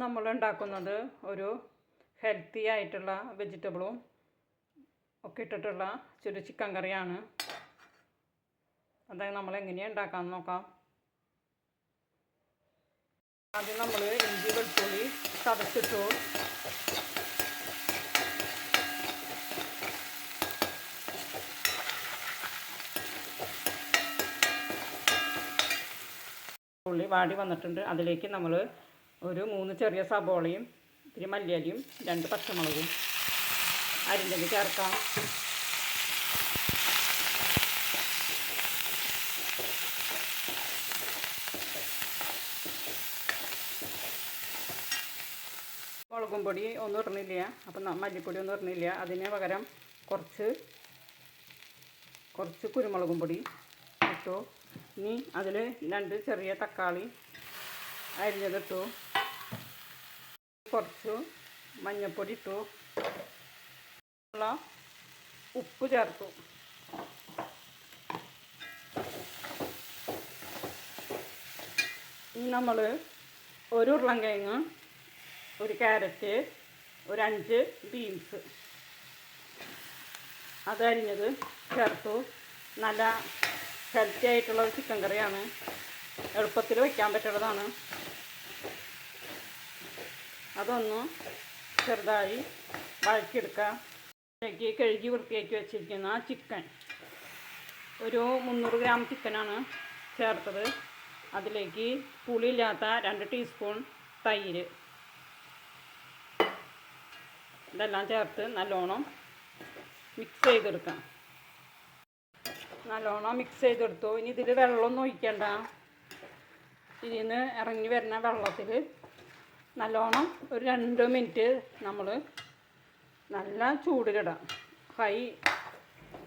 നമ്മൾ ഉണ്ടാക്കുന്നത് ഒരു ഹെൽത്തി ആയിട്ടുള്ള വെജിറ്റബിളും ഒക്കെ ഇട്ടിട്ടുള്ള ചെറു ചിക്കൻ കറിയാണ്. അതായത് നമ്മൾ എങ്ങനെയാണ് ഉണ്ടാക്കാമെന്ന് നോക്കാം. ആദ്യം നമ്മൾ ഇഞ്ചി വെളുത്തുള്ളി ചതച്ചിട്ടു. ഉള്ളി വാടി വന്നിട്ടുണ്ട്. അതിലേക്ക് നമ്മൾ ഒരു 3 ചെറിയ സബോളയും ഇത്തിരി മല്ലിയിലയും 2 പച്ചമുളകും അരിഞ്ഞത് ചേർക്കാം. മുളകും പൊടി ഒന്നും ഇടണില്ല, അപ്പം മല്ലിപ്പൊടി ഒന്നും ഇടണില്ല. അതിന് പകരം കുറച്ച് കുരുമുളകും പൊടി ഇട്ടു. ഇനി അതിൽ 2 ചെറിയ തക്കാളി അരിഞ്ഞതിട്ടു. കുറച്ച് മഞ്ഞൾപ്പൊടി ഇട്ടു. ഉപ്പ് ചേർത്തു. ഇനി നമ്മൾ ഒരു ഉരുളൻകിഴങ്ങ്, ഒരു ക്യാരറ്റ്, ഒരു 5 ബീൻസ് അതരിഞ്ഞത് ചേർത്തു. നല്ല ഹെൽത്തി ആയിട്ടുള്ള ഒരു ചിക്കൻ കറിയാണ്. എളുപ്പത്തിൽ വയ്ക്കാൻ പറ്റുന്നതാണ്. അതൊന്ന് ചെറുതായി വഴറ്റിയെടുക്കുക. ഇതിലേക്ക് കഴുകി വൃത്തിയാക്കി വെച്ചിരിക്കുന്ന ചിക്കൻ, ഒരു 300 ഗ്രാം ചിക്കനാണ് ചേർത്തത്. അതിലേക്ക് പുളിയില്ലാത്ത 2 ടീസ്പൂൺ തൈര്, ഇതെല്ലാം ചേർത്ത് നല്ലോണം മിക്സ് ചെയ്തെടുക്കാം. നല്ലോണം മിക്സ് ചെയ്തെടുത്തു. ഇനി ഇതിൽ വെള്ളമൊന്നും ഒഴിക്കണ്ട. ഇതിൽ നിന്ന് ഇറങ്ങി വരുന്ന വെള്ളത്തിൽ നല്ലോണം ഒരു 2 മിനിറ്റ് നമ്മൾ നല്ല ചൂടിലിടാം, ഹൈ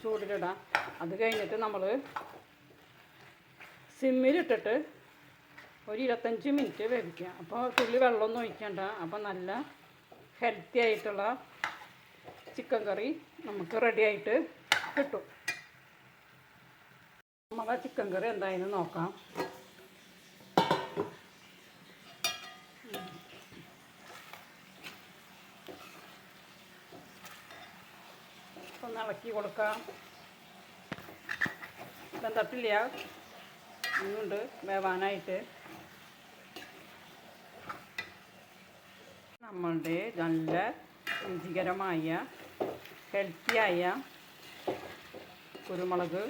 ചൂടിലിടാം. അത് കഴിഞ്ഞിട്ട് നമ്മൾ സിമ്മിലിട്ടിട്ട് ഒരു 25 മിനിറ്റ് വേവിക്കുക. അപ്പോൾ തുള്ളി വെള്ളമൊന്നും ഒഴിക്കണ്ട. അപ്പോൾ നല്ല ഹെൽത്തി ആയിട്ടുള്ള ചിക്കൻ കറി നമുക്ക് റെഡി ആയിട്ട് കിട്ടും. നമ്മളെ ചിക്കൻ കറി എന്തായാലും നോക്കാം. ഒന്ന് ഇളക്കി കൊടുക്കാം. വെന്തട്ടില്ല, ഇന്നുണ്ട് വേവാനായിട്ട്. നമ്മളുടെ നല്ല രുചികരമായ ഹെൽത്തിയായ കുരുമുളക്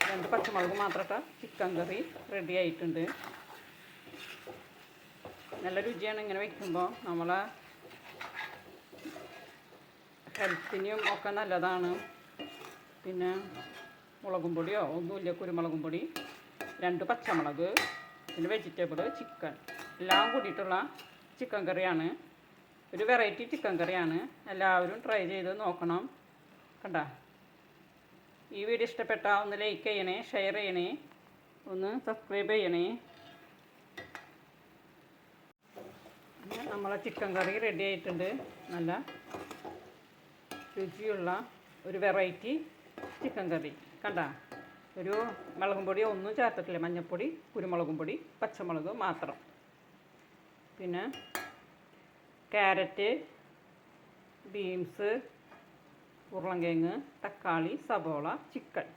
2 പച്ചമുളക് മാത്രം ഇട്ട ചിക്കൻ കറി റെഡി ആയിട്ടുണ്ട്. നല്ല രുചിയാണ് ഇങ്ങനെ വയ്ക്കുമ്പോൾ. നമ്മളെ ഹെൽത്തിനും ഒക്കെ നല്ലതാണ്. പിന്നെ മുളകും പൊടിയോ ഒന്നുമില്ല, കുരുമുളകും പൊടി, 2 പച്ചമുളക്, പിന്നെ വെജിറ്റബിൾ, ചിക്കൻ എല്ലാം കൂടിയിട്ടുള്ള ചിക്കൻ കറിയാണ്. ഒരു വെറൈറ്റി ചിക്കൻ കറിയാണ്. എല്ലാവരും ട്രൈ ചെയ്ത് നോക്കണം. കണ്ട, ഈ വീഡിയോ ഇഷ്ടപ്പെട്ടാൽ ഒന്ന് ലൈക്ക് ചെയ്യണേ, ഷെയർ ചെയ്യണേ, ഒന്ന് സബ്സ്ക്രൈബ് ചെയ്യണേ. നമ്മളെ ചിക്കൻ കറി റെഡി ആയിട്ടുണ്ട്. നല്ല രുചിയുള്ള ഒരു വെറൈറ്റി ചിക്കൻ കറി. കണ്ട, ഒരു മുളകും പൊടി ഒന്നും ചേർത്തിട്ടില്ല. മഞ്ഞൾപ്പൊടി, കുരുമുളകും പൊടി, പച്ചമുളക് മാത്രം. പിന്നെ ക്യാരറ്റ്, ബീൻസ്, ഉരുളൻകിഴങ്ങ്, തക്കാളി, സബോള, ചിക്കൻ